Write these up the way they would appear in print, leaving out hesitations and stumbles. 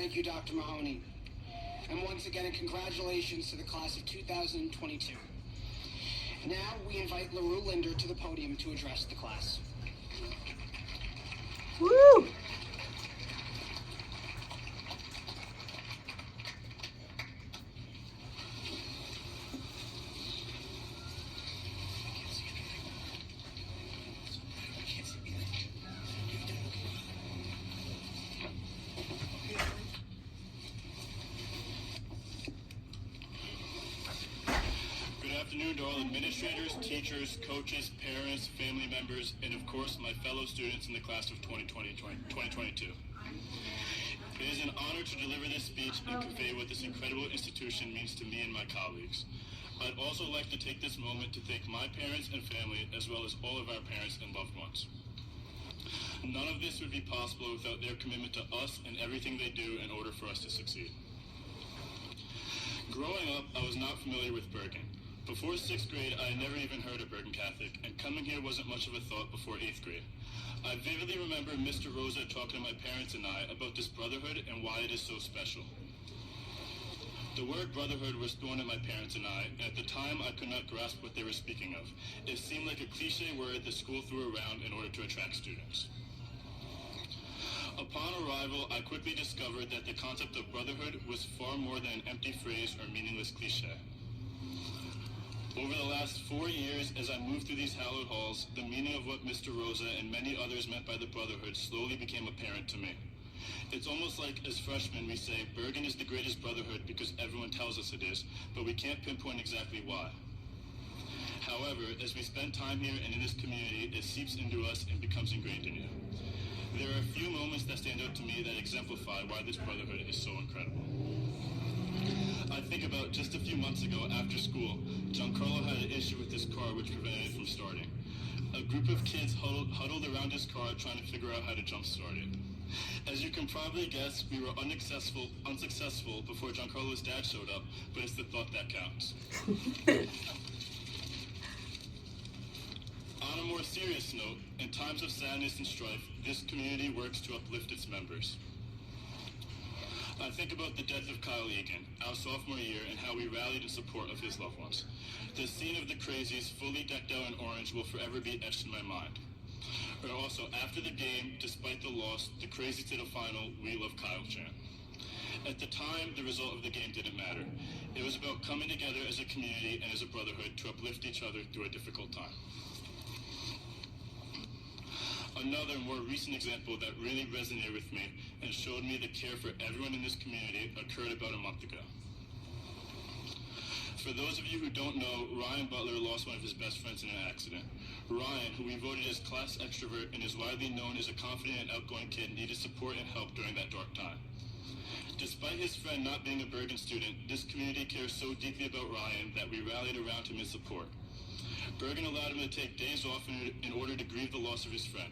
thank you, Dr. Mahoney. And once again, congratulations to the class of 2022. Now, we invite LaRue Linder to the podium to address the class. Woo! Good afternoon to all administrators, teachers, coaches, parents, family members, and of course my fellow students in the class of 2022. It is an honor to deliver this speech and convey what this incredible institution means to me and my colleagues. I'd also like to take this moment to thank my parents and family, as well as all of our parents and loved ones. None of this would be possible without their commitment to us and everything they do in order for us to succeed. Growing up, I was not familiar with Bergen. Before 6th grade, I had never even heard of Bergen Catholic, and coming here wasn't much of a thought before 8th grade. I vividly remember Mr. Rosa talking to my parents and I about this brotherhood and why it is so special. The word brotherhood was thrown at my parents and I, and at the time I could not grasp what they were speaking of. It seemed like a cliche word the school threw around in order to attract students. Upon arrival, I quickly discovered that the concept of brotherhood was far more than an empty phrase or meaningless cliche. Over the last 4 years, as I moved through these hallowed halls, the meaning of what Mr. Rosa and many others meant by the brotherhood slowly became apparent to me. It's almost like as freshmen we say, Bergen is the greatest brotherhood because everyone tells us it is, but we can't pinpoint exactly why. However, as we spend time here and in this community, it seeps into us and becomes ingrained in you. There are a few moments that stand out to me that exemplify why this brotherhood is so incredible. I think about just a few months ago after school, Giancarlo had an issue with his car which prevented it from starting. A group of kids huddled around his car trying to figure out how to jumpstart it. As you can probably guess, we were unsuccessful before Giancarlo's dad showed up, but it's the thought that counts. On a more serious note, in times of sadness and strife, this community works to uplift its members. I think about the death of Kyle Egan, our sophomore year, and how we rallied in support of his loved ones. The scene of the crazies fully decked out in orange will forever be etched in my mind. But also, after the game, despite the loss, the crazies to the final, we love Kyle chant. At the time, the result of the game didn't matter. It was about coming together as a community and as a brotherhood to uplift each other through a difficult time. Another more recent example that really resonated with me and showed me the care for everyone in this community occurred about a month ago. For those of you who don't know, Ryan Butler lost one of his best friends in an accident. Ryan, who we voted as class extrovert and is widely known as a confident and outgoing kid, needed support and help during that dark time. Despite his friend not being a Bergen student, this community cares so deeply about Ryan that we rallied around him in support. Bergen allowed him to take days off in order to grieve the loss of his friend.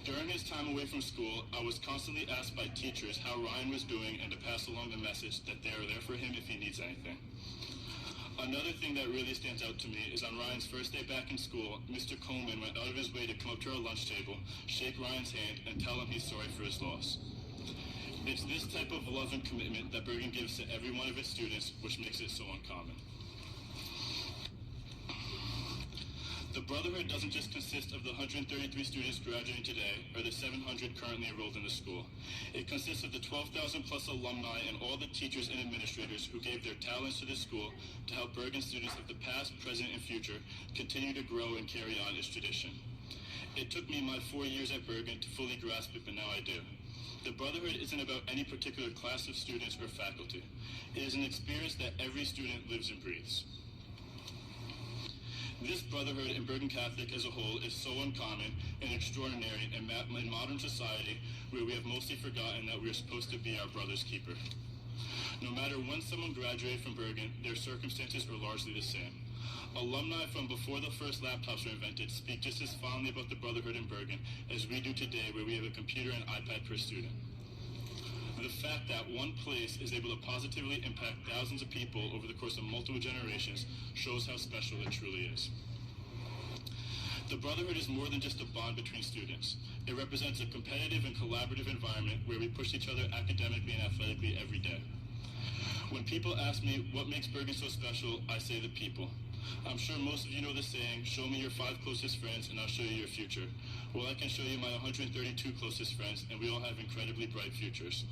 During his time away from school, I was constantly asked by teachers how Ryan was doing and to pass along the message that they are there for him if he needs anything. Another thing that really stands out to me is on Ryan's first day back in school, Mr. Coleman went out of his way to come up to our lunch table, shake Ryan's hand, and tell him he's sorry for his loss. It's this type of love and commitment that Bergen gives to every one of its students, which makes it so uncommon. The Brotherhood doesn't just consist of the 133 students graduating today, or the 700 currently enrolled in the school. It consists of the 12,000 plus alumni and all the teachers and administrators who gave their talents to this school to help Bergen students of the past, present, and future continue to grow and carry on its tradition. It took me my 4 years at Bergen to fully grasp it, but now I do. The Brotherhood isn't about any particular class of students or faculty. It is an experience that every student lives and breathes. This brotherhood in Bergen Catholic as a whole is so uncommon and extraordinary in modern society, where we have mostly forgotten that we are supposed to be our brother's keeper. No matter when someone graduated from Bergen, their circumstances are largely the same. Alumni from before the first laptops were invented speak just as fondly about the brotherhood in Bergen as we do today, where we have a computer and iPad per student. The fact that one place is able to positively impact thousands of people over the course of multiple generations shows how special it truly is. The Brotherhood is more than just a bond between students. It represents a competitive and collaborative environment where we push each other academically and athletically every day. When people ask me what makes Bergen so special, I say the people. I'm sure most of you know the saying, show me your 5 closest friends and I'll show you your future. Well, I can show you my 132 closest friends, and we all have incredibly bright futures.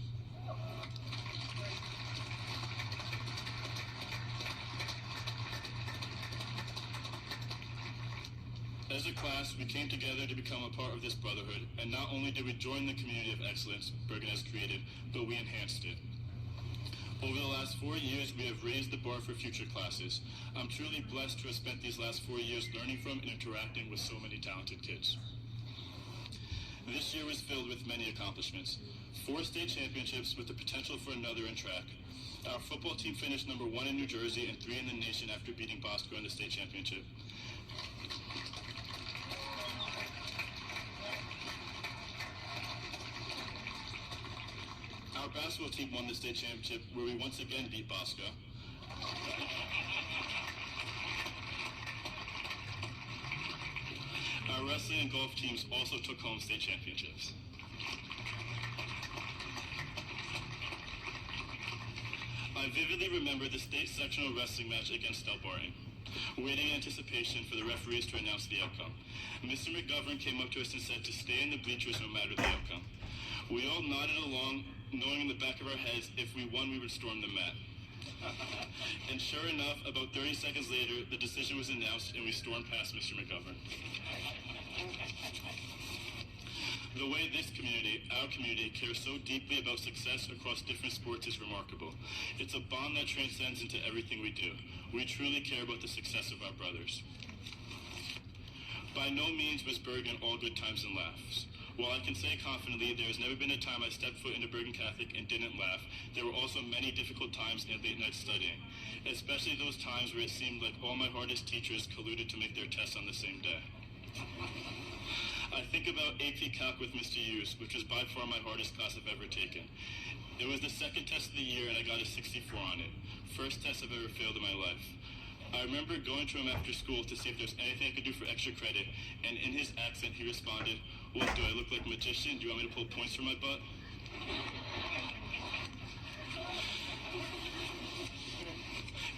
As a class, we came together to become a part of this brotherhood, and not only did we join the community of excellence Bergen has created, but we enhanced it. Over the last 4 years, we have raised the bar for future classes. I'm truly blessed to have spent these last 4 years learning from and interacting with so many talented kids. This year was filled with many accomplishments. 4 state championships with the potential for another in track. Our football team finished number 1 in New Jersey and 3 in the nation after beating Bosco in the state championship. Our basketball team won the state championship where we once again beat Bosco. Our wrestling and golf teams also took home state championships. I vividly remember the state sectional wrestling match against Delbarton, waiting in anticipation for the referees to announce the outcome. Mr. McGovern came up to us and said to stay in the bleachers no matter the outcome. We all nodded along, knowing in the back of our heads if we won we would storm the mat. And sure enough, about 30 seconds later, the decision was announced and we stormed past Mr. McGovern. The way this community, our community, cares so deeply about success across different sports is remarkable. It's a bond that transcends into everything we do. We truly care about the success of our brothers. By no means was Bergen all good times and laughs. While I can say confidently there has never been a time I stepped foot into Bergen Catholic and didn't laugh, there were also many difficult times and late night studying, especially those times where it seemed like all my hardest teachers colluded to make their tests on the same day. I think about AP Calc with Mr. Hughes, which was by far my hardest class I've ever taken. It was the second test of the year and I got a 64 on it. First test I've ever failed in my life. I remember going to him after school to see if there's anything I could do for extra credit, and in his accent he responded, "What, do I look like a magician? Do you want me to pull points from my butt?"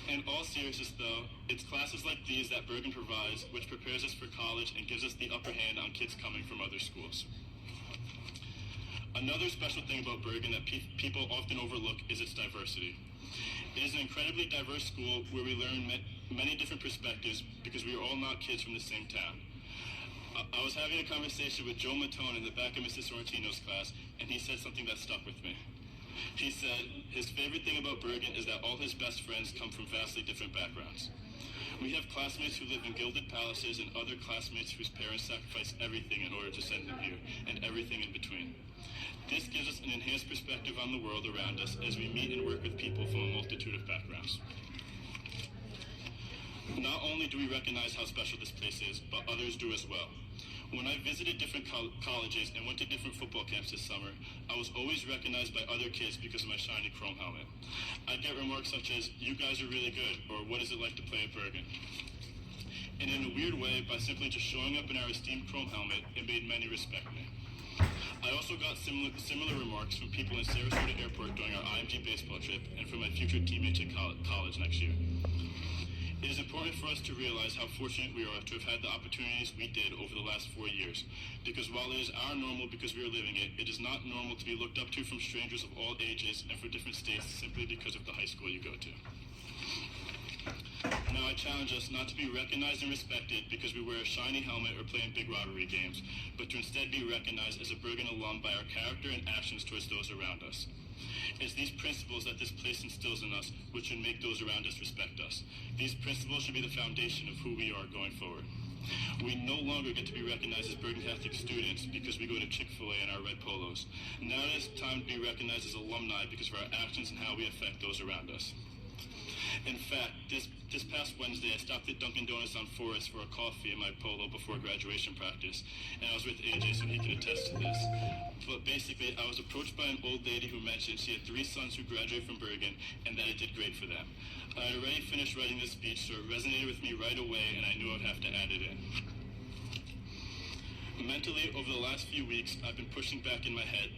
In all seriousness though, it's classes like these that Bergen provides which prepares us for college and gives us the upper hand on kids coming from other schools. Another special thing about Bergen that people often overlook is its diversity. It is an incredibly diverse school where we learn many different perspectives because we are all not kids from the same town. I was having a conversation with Joe Matone in the back of Mrs. Sorrentino's class, and he said something that stuck with me. He said his favorite thing about Bergen is that all his best friends come from vastly different backgrounds. We have classmates who live in gilded palaces and other classmates whose parents sacrifice everything in order to send them here, and everything in between. This gives us an enhanced perspective on the world around us as we meet and work with people from a multitude of backgrounds. Not only do we recognize how special this place is, but others do as well. When I visited different colleges and went to different football camps this summer, I was always recognized by other kids because of my shiny chrome helmet. I'd get remarks such as, "You guys are really good," or "What is it like to play at Bergen?" And in a weird way, by simply just showing up in our esteemed chrome helmet, it made many respect me. I also got similar remarks from people in Sarasota Airport during our IMG baseball trip and from my future teammates at college next year. It is important for us to realize how fortunate we are to have had the opportunities we did over the last 4 years, because while it is our normal because we are living it, it is not normal to be looked up to from strangers of all ages and from different states simply because of the high school you go to. Now I challenge us not to be recognized and respected because we wear a shiny helmet or play in big rivalry games, but to instead be recognized as a Bergen alum by our character and actions towards those around us. It's these principles that this place instills in us which should make those around us respect us. These principles should be the foundation of who we are going forward. We no longer get to be recognized as Bergen Catholic students because we go to Chick-fil-A in our red polos. Now it is time to be recognized as alumni because of our actions and how we affect those around us. In fact, this past Wednesday, I stopped at Dunkin' Donuts on Forest for a coffee in my polo before graduation practice, and I was with AJ so he could attest to this. But basically, I was approached by an old lady who mentioned she had 3 sons who graduated from Bergen, and that it did great for them. I had already finished writing this speech, so it resonated with me right away, and I knew I'd have to add it in. Mentally, over the last few weeks, I've been pushing back in my head.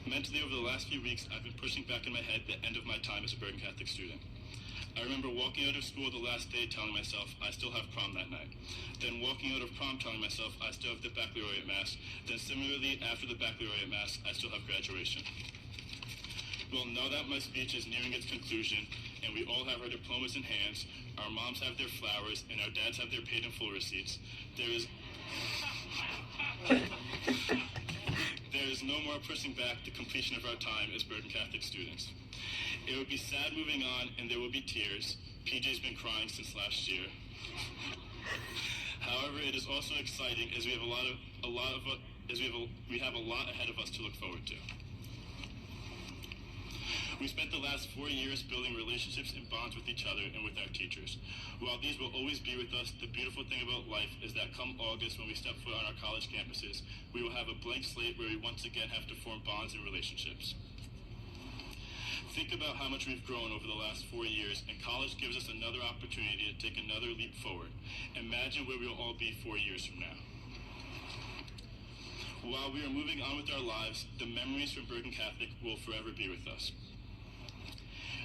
Mentally, over the last few weeks, I've been pushing back in my head the end of my time as a Bergen Catholic student. I remember walking out of school the last day telling myself I still have prom that night. Then walking out of prom telling myself I still have the baccalaureate mass. Then similarly, after the baccalaureate mass, I still have graduation. Well, now that my speech is nearing its conclusion, and we all have our diplomas in hands, our moms have their flowers, and our dads have their paid in full receipts, there is no more pushing back the completion of our time as Bergen Catholic students. It would be sad moving on, and there will be tears. PJ's been crying since last year. However, it is also exciting as we have we have a lot ahead of us to look forward to. We spent the last 4 years building relationships and bonds with each other and with our teachers. While these will always be with us, the beautiful thing about life is that come August, when we step foot on our college campuses, we will have a blank slate where we once again have to form bonds and relationships. Think about how much we've grown over the last 4 years, and college gives us another opportunity to take another leap forward. Imagine where we'll all be 4 years from now. While we are moving on with our lives, the memories from Bergen Catholic will forever be with us.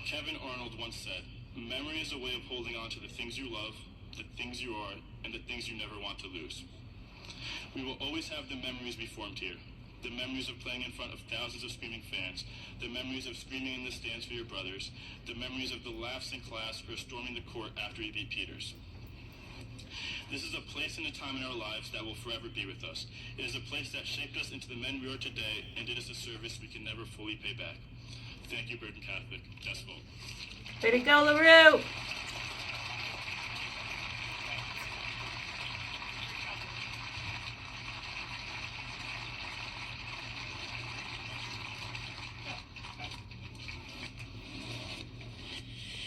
Kevin Arnold once said, "Memory is a way of holding on to the things you love, the things you are, and the things you never want to lose." We will always have the memories we formed here. The memories of playing in front of thousands of screaming fans, the memories of screaming in the stands for your brothers, the memories of the laughs in class or storming the court after we beat Peters. This is a place and a time in our lives that will forever be with us. It is a place that shaped us into the men we are today and did us a service we can never fully pay back. Thank you, Bergen Catholic. Just vote. Way to go, LaRue!